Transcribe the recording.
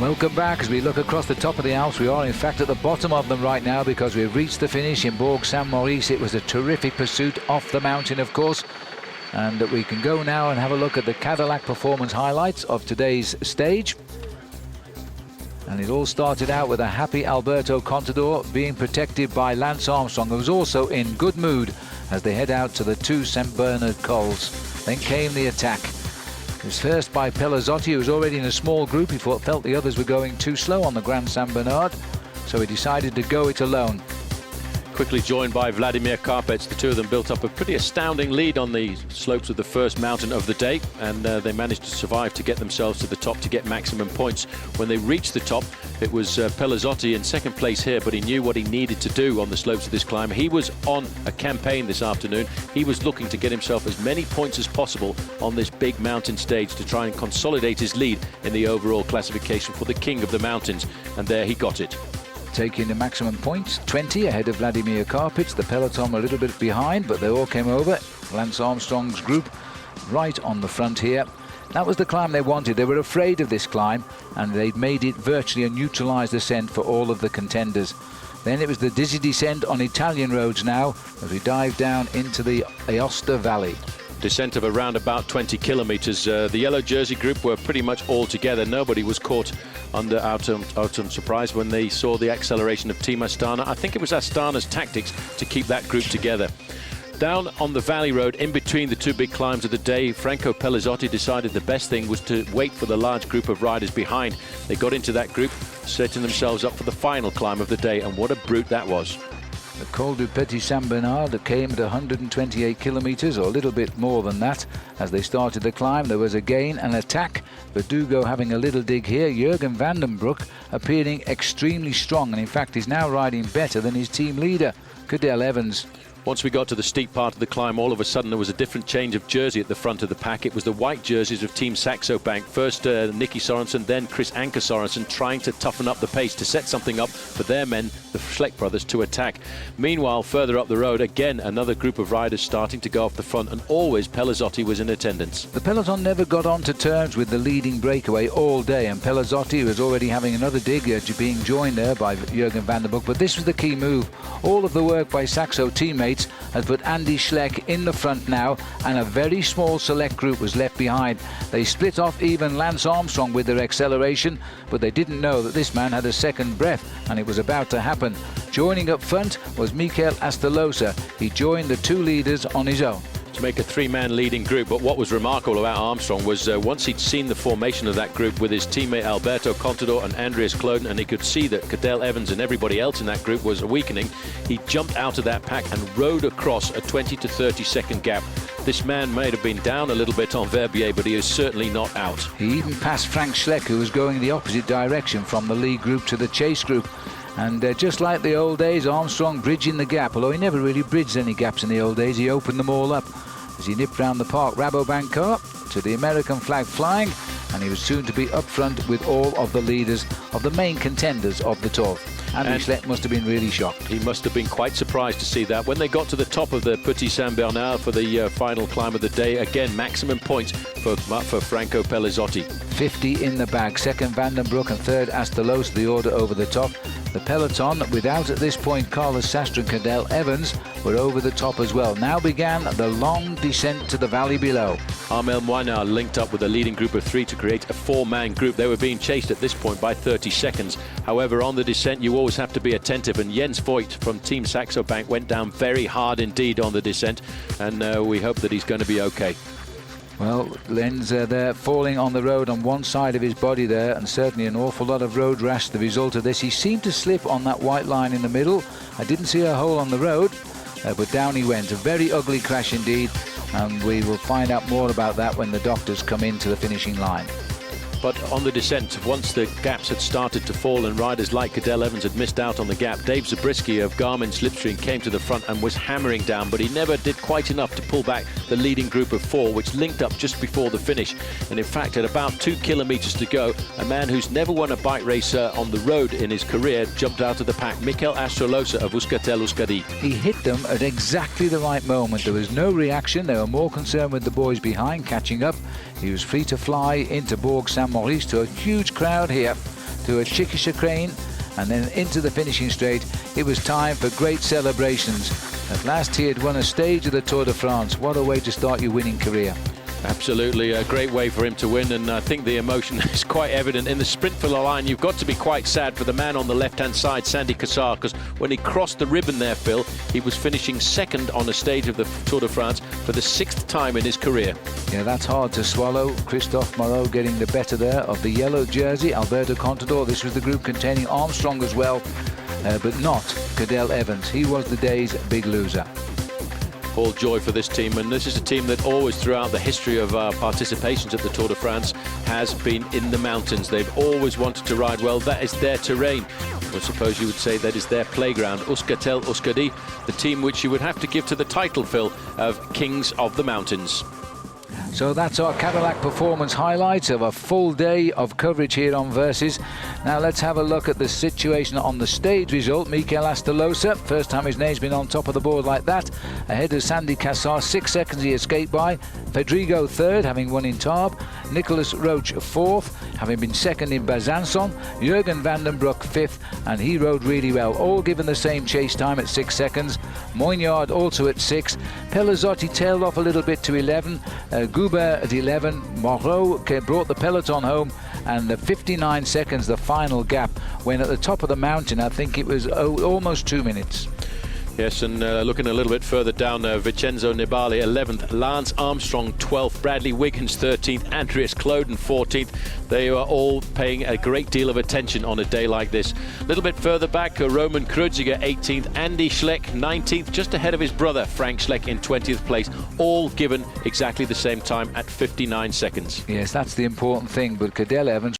Welcome back as we look across the top of the Alps. We are in fact at the bottom of them right now because we've reached the finish in Bourg Saint-Maurice. It was a terrific pursuit off the mountain, of course, and we can go now and have a look at the Cadillac performance highlights of today's stage. And it all started out with a happy Alberto Contador being protected by Lance Armstrong, who was also in good mood as they head out to the 2 St Bernard cols. Then came the attack. It was first by Pelazzotti, who was already in a small group. He felt the others were going too slow on the Grand St Bernard, so he decided to go it alone. Quickly joined by Vladimir Karpets, the two of them built up a pretty astounding lead on the slopes of the first mountain of the day, and they managed to survive to get themselves to the top to get maximum points. When they reached the top, it was Pelazzotti in second place here, but he knew what he needed to do on the slopes of this climb. He was on a campaign this afternoon. He was looking to get himself as many points as possible on this big mountain stage to try and consolidate his lead in the overall classification for the King of the Mountains, and there he got it. Taking the maximum points, 20 ahead of Vladimir Karpets. The peloton a little bit behind, but they all came over. Lance Armstrong's group right on the front here. That was the climb they wanted. They were afraid of this climb, and they'd made it virtually a neutralised ascent for all of the contenders. Then it was the dizzy descent on Italian roads now as we dive down into the Aosta Valley. Descent of around about 20 kilometers. The yellow jersey group were pretty much all together. Nobody was caught under out on surprise when they saw the acceleration of Team Astana. I think it was Astana's tactics to keep that group together. Down on the valley road, in between the two big climbs of the day, Franco Pelazzotti decided the best thing was to wait for the large group of riders behind. They got into that group, setting themselves up for the final climb of the day, and what a brute that was. The Col du Petit Saint Bernard came at 128 kilometers, or a little bit more than that. As they started the climb, there was again an attack. Verdugo having a little dig here. Jurgen van den Broek appearing extremely strong, and in fact is now riding better than his team leader, Cadel Evans. Once we got to the steep part of the climb, all of a sudden there was a different change of jersey at the front of the pack. It was the white jerseys of Team Saxo Bank. First Nicky Sorensen, then Chris Anker Sorensen, trying to toughen up the pace to set something up for their men, the Schleck brothers, to attack. Meanwhile, further up the road, again another group of riders starting to go off the front, and always Pelazzotti was in attendance. The peloton never got on to terms with the leading breakaway all day, and Pelazzotti was already having another dig, being joined there by Jurgen van den Broek. But this was the key move. All of the work by Saxo teammates has put Andy Schleck in the front now, and a very small select group was left behind. They split off even Lance Armstrong with their acceleration, but they didn't know that this man had a second breath, and it was about to happen. Joining up front was Mikel Astalosa. He joined the two leaders on his own to make a three-man leading group. But what was remarkable about Armstrong was once he'd seen the formation of that group with his teammate Alberto Contador and Andreas Kloden, and he could see that Cadel Evans and everybody else in that group was weakening, he jumped out of that pack and rode across a 20 to 30 second gap. This man might have been down a little bit on Verbier, but he is certainly not out. He even passed Frank Schleck, who was going the opposite direction from the lead group to the chase group. And just like the old days, Armstrong bridging the gap, although he never really bridged any gaps in the old days. He opened them all up as he nipped round the Park Rabobank car to the American flag flying, and he was soon to be up front with all of the leaders of the main contenders of the Tour. Andy Schleck must have been really shocked. He must have been quite surprised to see that. When they got to the top of the Petit Saint Bernard for the final climb of the day, again maximum points for Franco Pelazzotti. 50 in the bag. Second Van den Broek and third Astalosa, the order over the top. The peloton, without at this point Carlos Sastre and Cadel Evans, were over the top as well. Now began the long descent to the valley below. Armel Moinard linked up with a leading group of three to create a four-man group. They were being chased at this point by 30 seconds. However, on the descent, you always have to be attentive, and Jens Voigt from Team Saxo Bank went down very hard indeed on the descent, and we hope that he's going to be okay. Well, Lenz there falling on the road on one side of his body there, and certainly an awful lot of road rash the result of this. He seemed to slip on that white line in the middle. I didn't see a hole on the road, but down he went. A very ugly crash indeed, and we will find out more about that when the doctors come into the finishing line. But on the descent, once the gaps had started to fall and riders like Cadel Evans had missed out on the gap, Dave Zabriskie of Garmin Slipstream came to the front and was hammering down, but he never did quite enough to pull back the leading group of four, which linked up just before the finish. And in fact, at about 2 kilometers to go, a man who's never won a bike race on the road in his career jumped out of the pack, Mikel Astalosa of Euskaltel Euskadi. He hit them at exactly the right moment. There was no reaction. They were more concerned with the boys behind catching up. He was free to fly into Bourg Saint-Maurice to a huge crowd here. through a Chickisha crane and then into the finishing straight. It was time for great celebrations. At last he had won a stage of the Tour de France. What a way to start your winning career. Absolutely, a great way for him to win, and I think the emotion is quite evident. In the sprint for the line, you've got to be quite sad for the man on the left-hand side, Sandy Cassar, because when he crossed the ribbon there, Phil, he was finishing second on a stage of the Tour de France for the 6th time in his career. Yeah, that's hard to swallow. Christophe Moreau getting the better there of the yellow jersey. Alberto Contador, this was the group containing Armstrong as well, but not Cadel Evans. He was the day's big loser. All joy for this team, and this is a team that always throughout the history of participations at the Tour de France has been in the mountains. They've always wanted to ride well. That is their terrain. I suppose you would say that is their playground. Euskaltel Euskadi, the team which you would have to give to the title, Phil, of Kings of the Mountains. So that's our Cadillac Performance highlights of a full day of coverage here on Versus. Now let's have a look at the situation on the stage result. Mikel Astolosa, first time his name's been on top of the board like that, ahead of Sandy Cassar. 6 seconds he escaped by. Fedrigo third, having won in Tarbes. Nicholas Roach fourth, having been second in Besançon. Jurgen van den Broek fifth, and he rode really well, all given the same chase time at 6 seconds. Moignard also at 6. Pelazzotti tailed off a little bit to 11. Goubert at 11. Moreau brought the peloton home, and the 59 seconds, the final gap, when at the top of the mountain, I think it was almost 2 minutes. Yes, and looking a little bit further down, Vincenzo Nibali 11th, Lance Armstrong 12th, Bradley Wiggins 13th, Andreas Kloden 14th. They are all paying a great deal of attention on a day like this. A little bit further back, Roman Kreuziger 18th, Andy Schleck 19th, just ahead of his brother Frank Schleck in 20th place, all given exactly the same time at 59 seconds. Yes, that's the important thing, but Cadel Evans